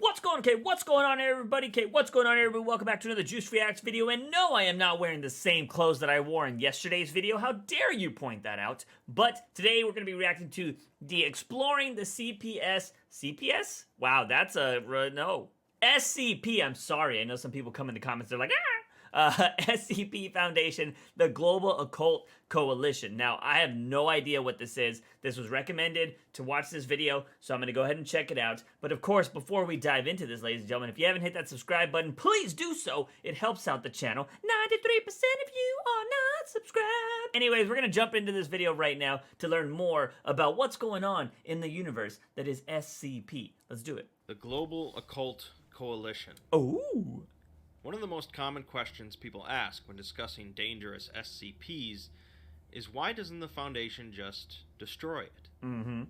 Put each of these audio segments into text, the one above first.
What's going on, okay? What's going on, everybody? Okay, what's going on, everybody? Welcome back to another JUICEREACTS video. And no, I am not wearing the same clothes that I wore in yesterday's video. How dare you point that out? But today we're going to be reacting to the Exploring the CPS? Wow, that's a no. SCP. I'm sorry. I know some people come in the comments. They're like, SCP Foundation, the Global Occult Coalition. Now, I have no idea what this is. This was recommended to watch this video, so I'm going to go ahead and check it out. But of course, before we dive into this, ladies and gentlemen, if you haven't hit that subscribe button, please do so. It helps out the channel. 93% of you are not subscribed. Anyways, we're going to jump into this video right now to learn more about what's going on in the universe that is SCP. Let's do it. The Global Occult Coalition. Oh. One of the most common questions people ask when discussing dangerous SCPs is why doesn't the Foundation just destroy it? Mm-hmm.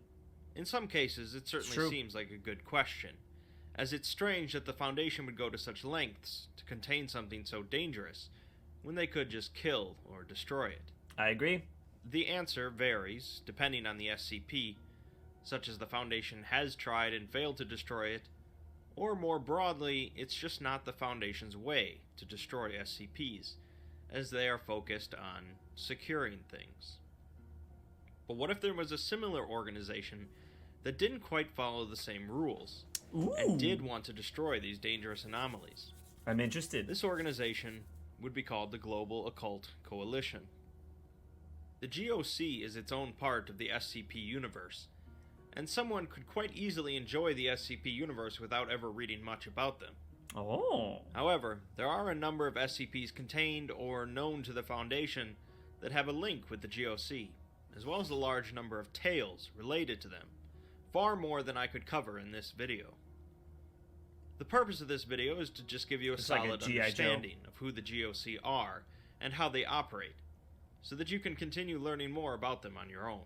In some cases, it certainly seems like a good question, as it's strange that the Foundation would go to such lengths to contain something so dangerous when they could just kill or destroy it. I agree. The answer varies depending on the SCP, such as the Foundation has tried and failed to destroy it, or more broadly, it's just not the Foundation's way to destroy SCPs, as they are focused on securing things. But what if there was a similar organization that didn't quite follow the same rules, and did want to destroy these dangerous anomalies? I'm interested. This organization would be called the Global Occult Coalition. The GOC is its own part of the SCP universe, and someone could quite easily enjoy the SCP universe without ever reading much about them. Oh. However, there are a number of SCPs contained or known to the Foundation that have a link with the GOC, as well as a large number of tales related to them, far more than I could cover in this video. The purpose of this video is to just give you a solid understanding of who the GOC are and how they operate, so that you can continue learning more about them on your own.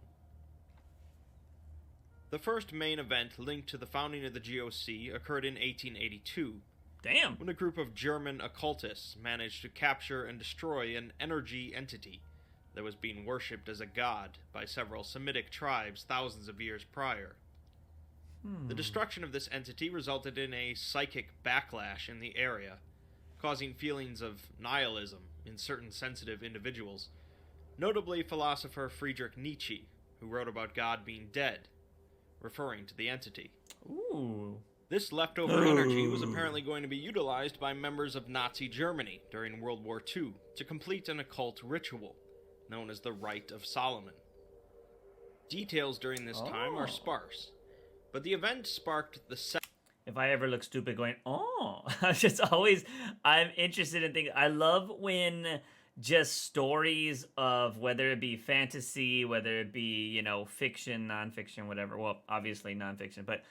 The first main event linked to the founding of the GOC occurred in 1882. Damn. When a group of German occultists managed to capture and destroy an energy entity that was being worshipped as a god by several Semitic tribes thousands of years prior. The destruction of this entity resulted in a psychic backlash in the area, causing feelings of nihilism in certain sensitive individuals, notably philosopher Friedrich Nietzsche, who wrote about God being dead, referring to the entity. Ooh. This leftover energy was apparently going to be utilized by members of Nazi Germany during World War II to complete an occult ritual known as the Rite of Solomon. Details during this time are sparse, but the event sparked the If I ever look stupid going, oh, I'm interested in things. I love when just stories of whether it be fantasy, whether it be, you know, fiction, nonfiction, whatever. Well, obviously nonfiction, but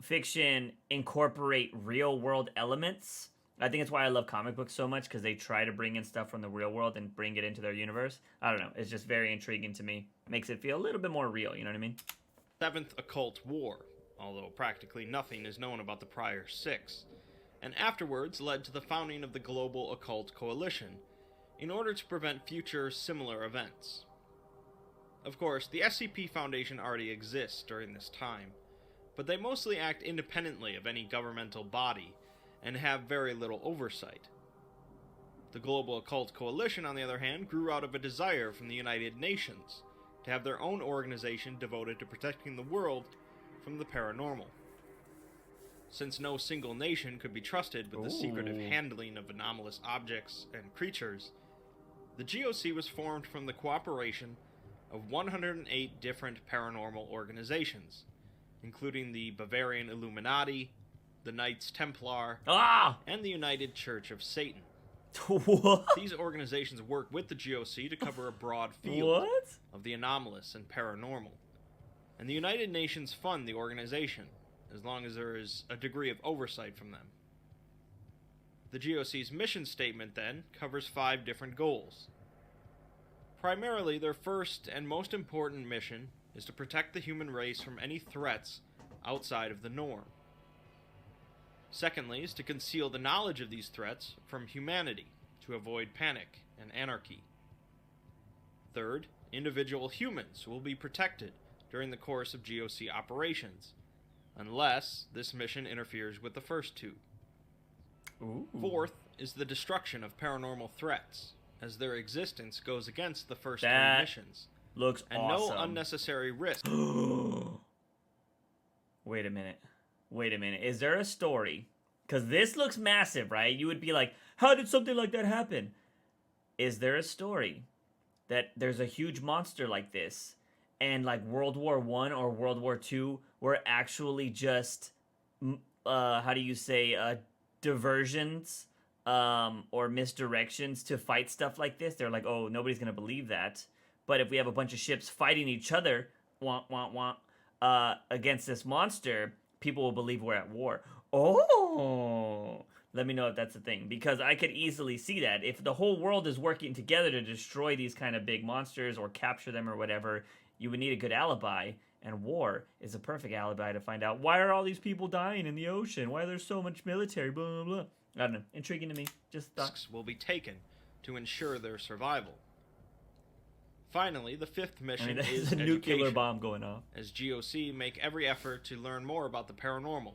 fiction incorporate real world elements. I think it's why I love comic books so much, because they try to bring in stuff from the real world and bring it into their universe. I don't know. It's just very intriguing to me. Makes it feel a little bit more real, you know what I mean? Seventh Occult War, although practically nothing is known about the prior 6, and afterwards led to the founding of the Global Occult Coalition, in order to prevent future similar events. Of course, the SCP Foundation already exists during this time, but they mostly act independently of any governmental body and have very little oversight. The Global Occult Coalition, on the other hand, grew out of a desire from the United Nations to have their own organization devoted to protecting the world from the paranormal. Since no single nation could be trusted with the secretive handling of anomalous objects and creatures, the GOC was formed from the cooperation of 108 different paranormal organizations, including the Bavarian Illuminati, the Knights Templar, and the United Church of Satan. What? These organizations work with the GOC to cover a broad field of the anomalous and paranormal, and the United Nations fund the organization, as long as there is a degree of oversight from them. The GOC's mission statement, then, covers 5 different goals. Primarily, their first and most important mission is to protect the human race from any threats outside of the norm. Secondly, is to conceal the knowledge of these threats from humanity to avoid panic and anarchy. Third, individual humans will be protected during the course of GOC operations, unless this mission interferes with the first two. Ooh. Fourth is the destruction of paranormal threats, as their existence goes against the first That three missions, looks and awesome. no unnecessary risk. Wait a minute. Is there a story? Because this looks massive, right? You would be like, how did something like that happen? Is there a story that there's a huge monster like this, and like World War I or World War II were actually just, how do you say, diversions or misdirections to fight stuff like this? They're like, oh, nobody's gonna believe that. But if we have a bunch of ships fighting each other, against this monster, people will believe we're at war. Oh, let me know if that's a thing, because I could easily see that if the whole world is working together to destroy these kind of big monsters or capture them or whatever, you would need a good alibi, and war is a perfect alibi to find out why are all these people dying in the ocean, why there's so much military, blah blah blah. I don't know, intriguing to me. Just thought. Risks will be taken to ensure their survival. Finally, the fifth mission is a nuclear education, bomb going off. as GOC make every effort to learn more about the paranormal,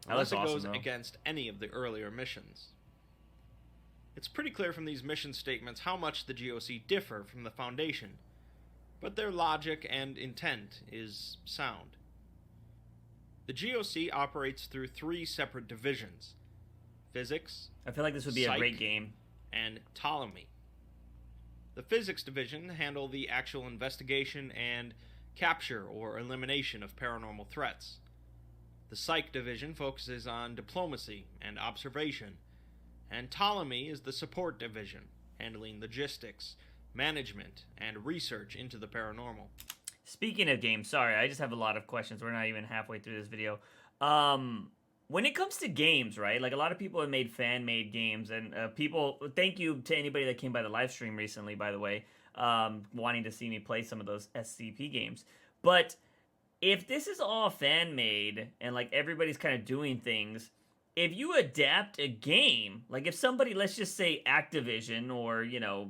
That's unless it awesome, goes though. against any of the earlier missions. It's pretty clear from these mission statements how much the GOC differ from the Foundation, but their logic and intent is sound. The GOC operates through three separate divisions: Physics, I feel like this would be a great game. and Ptolemy. The Physics Division handle the actual investigation and capture or elimination of paranormal threats. The Psych Division focuses on diplomacy and observation, and Ptolemy is the Support Division, handling logistics, management, and research into the paranormal. Speaking of games, sorry, I just have a lot of questions. We're not even halfway through this video. When it comes to games, right? Like, a lot of people have made fan-made games, and people, thank you to anybody that came by the live stream recently, by the way, wanting to see me play some of those SCP games. But if this is all fan-made, and like everybody's kind of doing things, if you adapt a game, like if somebody, let's just say Activision or, you know,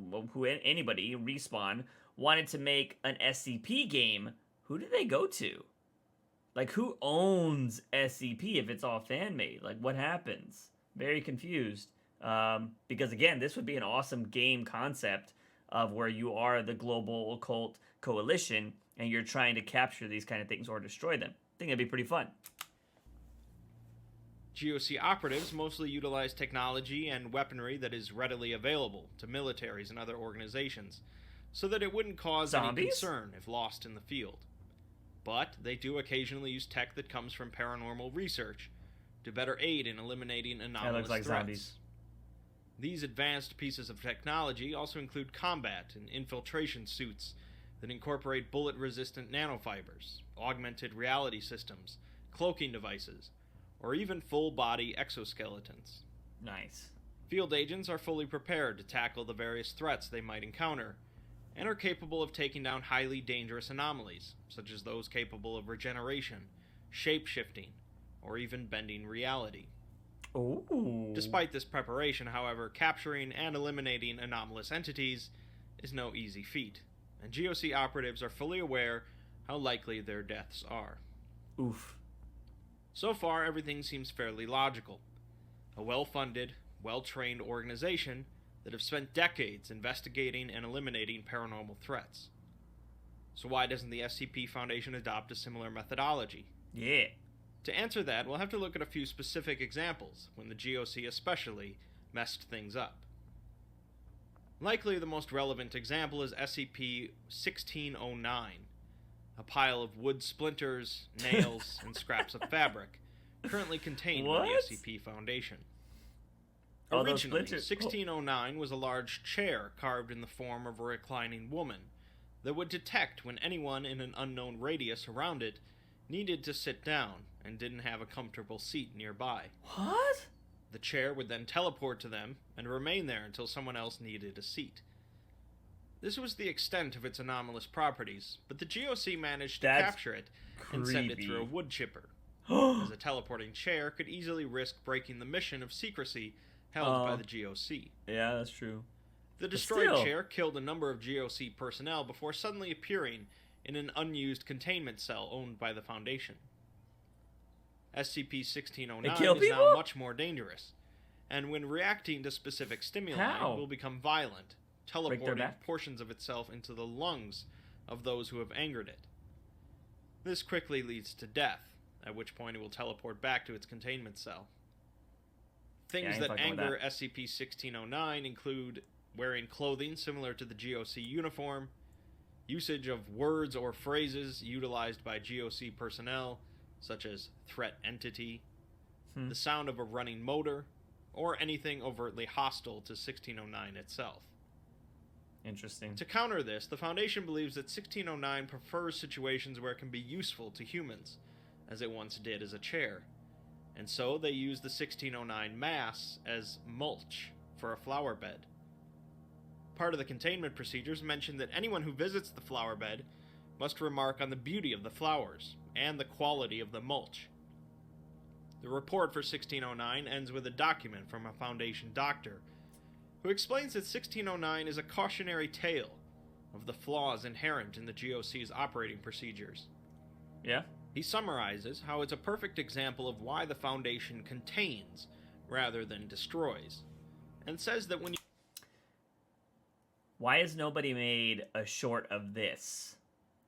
anybody, Respawn, wanted to make an SCP game, who do they go to? Like, who owns SCP if it's all fan-made? Like, what happens? Very confused. Because, again, this would be an awesome game concept of where you are the global occult coalition and you're trying to capture these kind of things or destroy them. I think that'd be pretty fun. GOC operatives mostly utilize technology and weaponry that is readily available to militaries and other organizations, so that it wouldn't cause any concern if lost in the field. But they do occasionally use tech that comes from paranormal research to better aid in eliminating anomalous threats. Zombies. These advanced pieces of technology also include combat and infiltration suits that incorporate bullet-resistant nanofibers, augmented reality systems, cloaking devices, or even full-body exoskeletons. Nice. Field agents are fully prepared to tackle the various threats they might encounter, and are capable of taking down highly dangerous anomalies, such as those capable of regeneration, shape-shifting, or even bending reality. Ooh. Despite this preparation, however, capturing and eliminating anomalous entities is no easy feat, and GOC operatives are fully aware how likely their deaths are. Oof. So far, everything seems fairly logical. A well-funded, well-trained organization that have spent decades investigating and eliminating paranormal threats. So why doesn't the SCP Foundation adopt a similar methodology? Yeah. To answer that, we'll have to look at a few specific examples, when the GOC especially messed things up. Likely the most relevant example is SCP-1609, a pile of wood splinters, nails, and scraps of fabric, currently contained by the SCP Foundation. Originally, 1609 was a large chair carved in the form of a reclining woman that would detect when anyone in an unknown radius around it needed to sit down and didn't have a comfortable seat nearby. What? The chair would then teleport to them and remain there until someone else needed a seat. This was the extent of its anomalous properties, but the GOC managed to capture it and send it through a wood chipper, as a teleporting chair could easily risk breaking the mission of secrecy held by the GOC. Yeah, that's true. The destroyed chair killed a number of GOC personnel before suddenly appearing in an unused containment cell owned by the Foundation. SCP-1609 They kill is people? now much more dangerous, and when reacting to specific stimuli, How? will become violent, Break their teleporting back? portions of itself into the lungs of those who have angered it. This quickly leads to death, at which point it will teleport back to its containment cell. Things that anger SCP-1609 include wearing clothing similar to the GOC uniform, usage of words or phrases utilized by GOC personnel, such as threat entity, the sound of a running motor, or anything overtly hostile to 1609 itself. Interesting. To counter this, the Foundation believes that 1609 prefers situations where it can be useful to humans, as it once did as a chair, and so they use the 1609 mass as mulch for a flower bed. Part of the containment procedures mention that anyone who visits the flower bed must remark on the beauty of the flowers and the quality of the mulch. The report for 1609 ends with a document from a Foundation doctor who explains that 1609 is a cautionary tale of the flaws inherent in the GOC's operating procedures. Yeah? He summarizes how it's a perfect example of why the Foundation contains rather than destroys, and says that when you... Why has nobody made a short of this?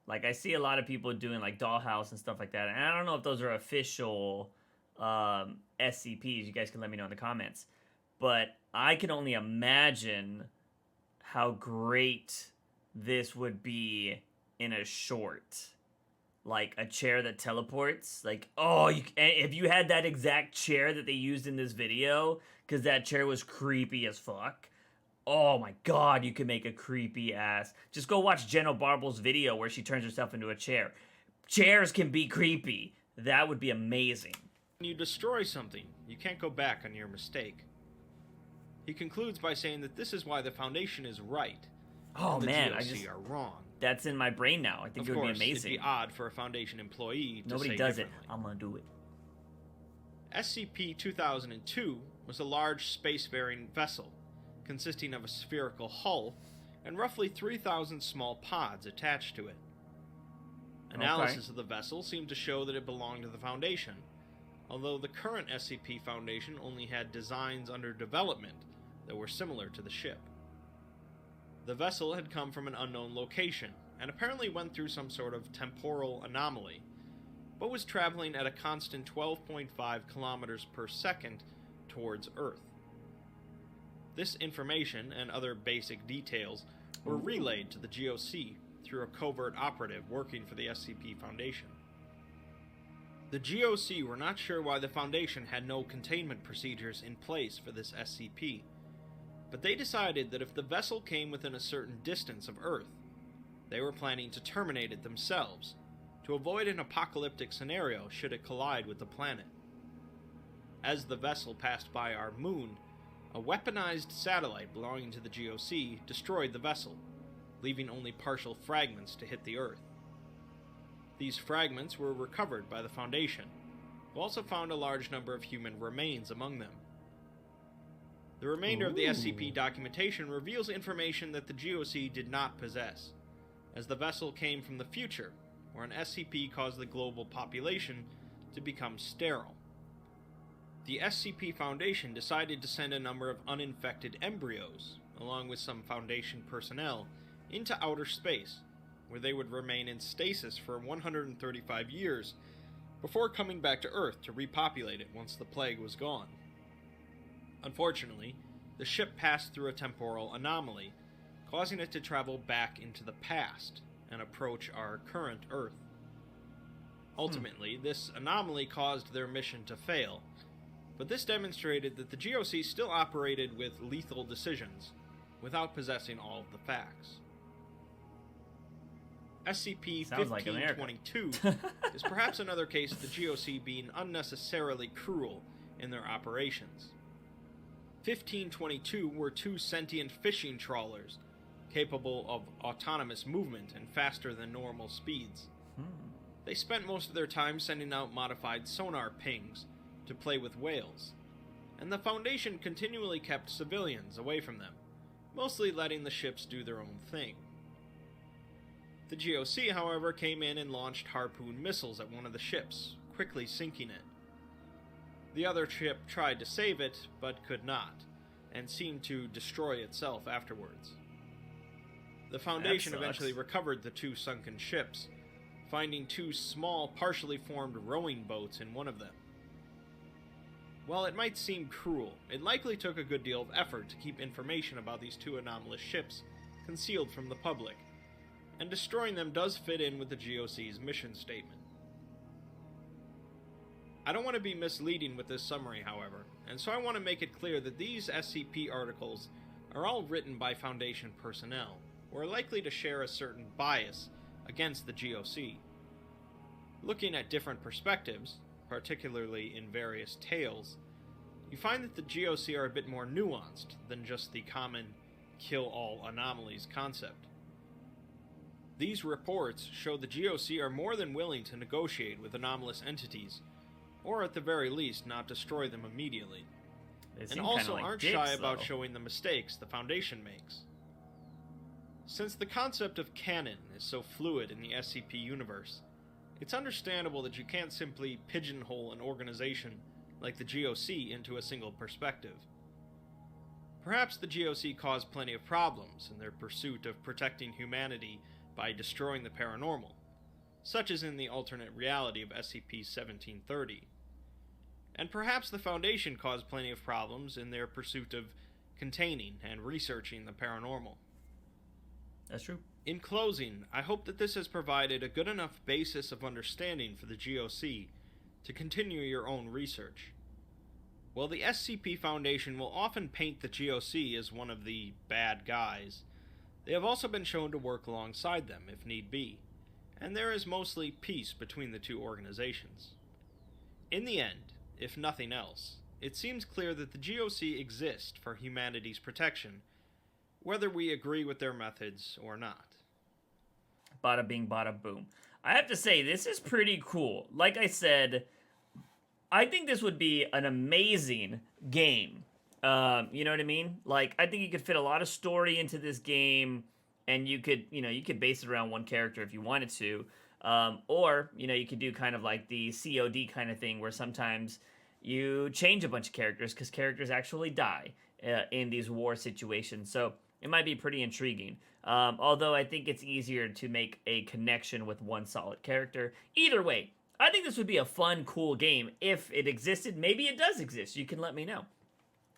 Like, I see a lot of people doing, like, Dollhouse and stuff like that, and I don't know if those are official SCPs. You guys can let me know in the comments. But I can only imagine how great this would be in a short. Like, a chair that teleports. Like, oh, if you had that exact chair that they used in this video, because that chair was creepy as fuck. Oh my god, you could make a creepy ass. Just go watch Jenna Barble's video where she turns herself into a chair. Chairs can be creepy. That would be amazing. When you destroy something, you can't go back on your mistake. He concludes by saying that this is why the Foundation is right. Oh and the man, GOC are wrong. That's in my brain now. I think it would be amazing. It'd be odd for a Foundation employee to Nobody say does it. differently. I'm gonna do it. SCP-2002 was a large spacefaring vessel consisting of a spherical hull and roughly 3,000 small pods attached to it. Analysis of the vessel seemed to show that it belonged to the Foundation, although the current SCP Foundation only had designs under development that were similar to the ship. The vessel had come from an unknown location, and apparently went through some sort of temporal anomaly, but was traveling at a constant 12.5 kilometers per second towards Earth. This information and other basic details were relayed to the GOC through a covert operative working for the SCP Foundation. The GOC were not sure why the Foundation had no containment procedures in place for this SCP, but they decided that if the vessel came within a certain distance of Earth, they were planning to terminate it themselves, to avoid an apocalyptic scenario should it collide with the planet. As the vessel passed by our moon, a weaponized satellite belonging to the GOC destroyed the vessel, leaving only partial fragments to hit the Earth. These fragments were recovered by the Foundation, who also found a large number of human remains among them. The remainder of the SCP documentation reveals information that the GOC did not possess, as the vessel came from the future, where an SCP caused the global population to become sterile. The SCP Foundation decided to send a number of uninfected embryos, along with some Foundation personnel, into outer space, where they would remain in stasis for 135 years before coming back to Earth to repopulate it once the plague was gone. Unfortunately, the ship passed through a temporal anomaly, causing it to travel back into the past and approach our current Earth. Ultimately, this anomaly caused their mission to fail, but this demonstrated that the GOC still operated with lethal decisions, without possessing all of the facts. SCP-1522 is perhaps another case of the GOC being unnecessarily cruel in their operations. 1522 were two sentient fishing trawlers, capable of autonomous movement and faster than normal speeds. They spent most of their time sending out modified sonar pings to play with whales, and the Foundation continually kept civilians away from them, mostly letting the ships do their own thing. The GOC, however, came in and launched harpoon missiles at one of the ships, quickly sinking it, The other ship tried to save it, but could not, and seemed to destroy itself afterwards. The Foundation eventually recovered the 2 sunken ships, finding 2 small, partially formed rowing boats in one of them. While it might seem cruel, it likely took a good deal of effort to keep information about these 2 anomalous ships concealed from the public, and destroying them does fit in with the GOC's mission statement. I don't want to be misleading with this summary, however, and so I want to make it clear that these SCP articles are all written by Foundation personnel, who are likely to share a certain bias against the GOC. Looking at different perspectives, particularly in various tales, you find that the GOC are a bit more nuanced than just the common kill-all anomalies concept. These reports show the GOC are more than willing to negotiate with anomalous entities, or at the very least not destroy them immediately, and also aren't shy about showing the mistakes the Foundation makes. Since the concept of canon is so fluid in the SCP universe, it's understandable that you can't simply pigeonhole an organization like the GOC into a single perspective. Perhaps the GOC caused plenty of problems in their pursuit of protecting humanity by destroying the paranormal, such as in the alternate reality of SCP-1730. And perhaps the Foundation caused plenty of problems in their pursuit of containing and researching the paranormal. That's true. In closing, I hope that this has provided a good enough basis of understanding for the GOC to continue your own research. While the SCP Foundation will often paint the GOC as one of the bad guys, they have also been shown to work alongside them if need be, and there is mostly peace between the 2 organizations. In the end, if nothing else, it seems clear that the GOC exist for humanity's protection, whether we agree with their methods or not. Bada bing, bada boom. I have to say, this is pretty cool. Like I said, I think this would be an amazing game. You know what I mean? Like, I think you could fit a lot of story into this game, and you could base it around one character if you wanted to. Or, you could do kind of like the COD kind of thing where sometimes you change a bunch of characters because characters actually die in these war situations. So it might be pretty intriguing. Although I think it's easier to make a connection with one solid character. Either way, I think this would be a fun, cool game. If it existed, maybe it does exist. You can let me know.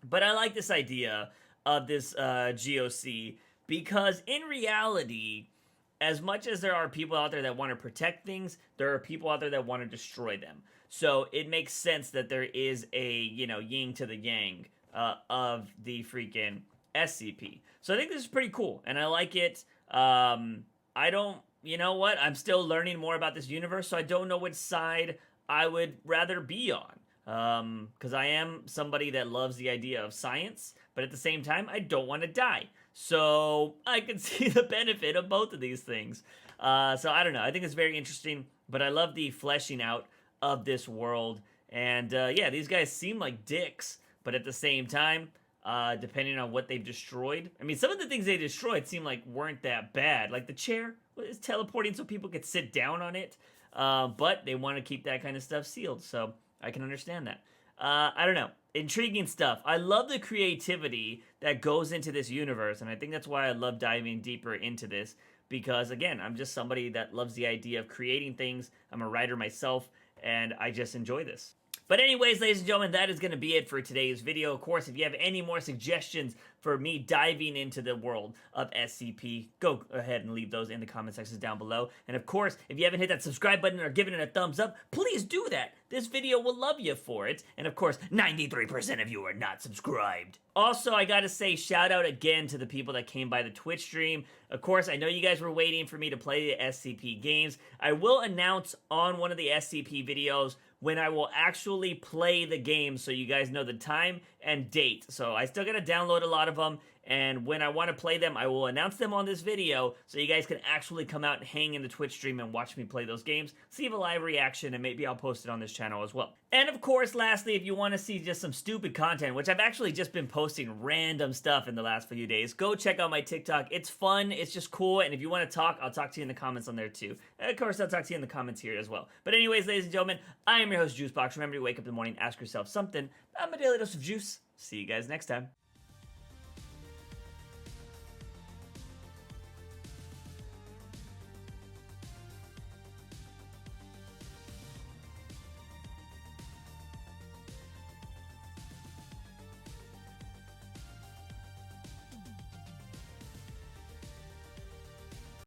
But I like this idea of this GOC because in reality, as much as there are people out there that want to protect things, there are people out there that want to destroy them. So it makes sense that there is a, yin to the yang of the freaking SCP. So I think this is pretty cool, and I like it. You know what? I'm still learning more about this universe, so I don't know which side I would rather be on. Because I am somebody that loves the idea of science, but at the same time, I don't want to die. So I can see the benefit of both of these things. So I don't know. I think it's very interesting, but I love the fleshing out of this world. And yeah, these guys seem like dicks, but at the same time, depending on what they've destroyed. I mean, some of the things they destroyed seem like weren't that bad. Like the chair is teleporting so people could sit down on it. But they want to keep that kind of stuff sealed, so I can understand that. I don't know. Intriguing stuff. I love the creativity that goes into this universe, and I think that's why I love diving deeper into this, because, again, I'm just somebody that loves the idea of creating things. I'm a writer myself, and I just enjoy this. But anyways, ladies and gentlemen, that is going to be it for today's video. Of course, if you have any more suggestions for me diving into the world of SCP, go ahead and leave those in the comment sections down below. And of course, if you haven't hit that subscribe button or given it a thumbs up, please do that. This video will love you for it. And of course, 93% of you are not subscribed. Also, I gotta say, shout out again to the people that came by the Twitch stream. Of course, I know you guys were waiting for me to play the SCP games. I will announce on one of the SCP videos when I will actually play the game, so you guys know the time and date. So I still gotta download a lot of them and when I want to play them, I will announce them on this video so you guys can actually come out and hang in the Twitch stream and watch me play those games, see a live reaction, and maybe I'll post it on this channel as well. And of course, lastly, if you want to see just some stupid content, which I've actually just been posting random stuff in the last few days, go check out my TikTok. It's fun, it's just cool, and if you want to talk, I'll talk to you in the comments on there too. And of course, I'll talk to you in the comments here as well. But anyways, ladies and gentlemen, I am your host, JUICEbox. Remember to wake up in the morning, ask yourself something. I'm a daily dose of juice. See you guys next time.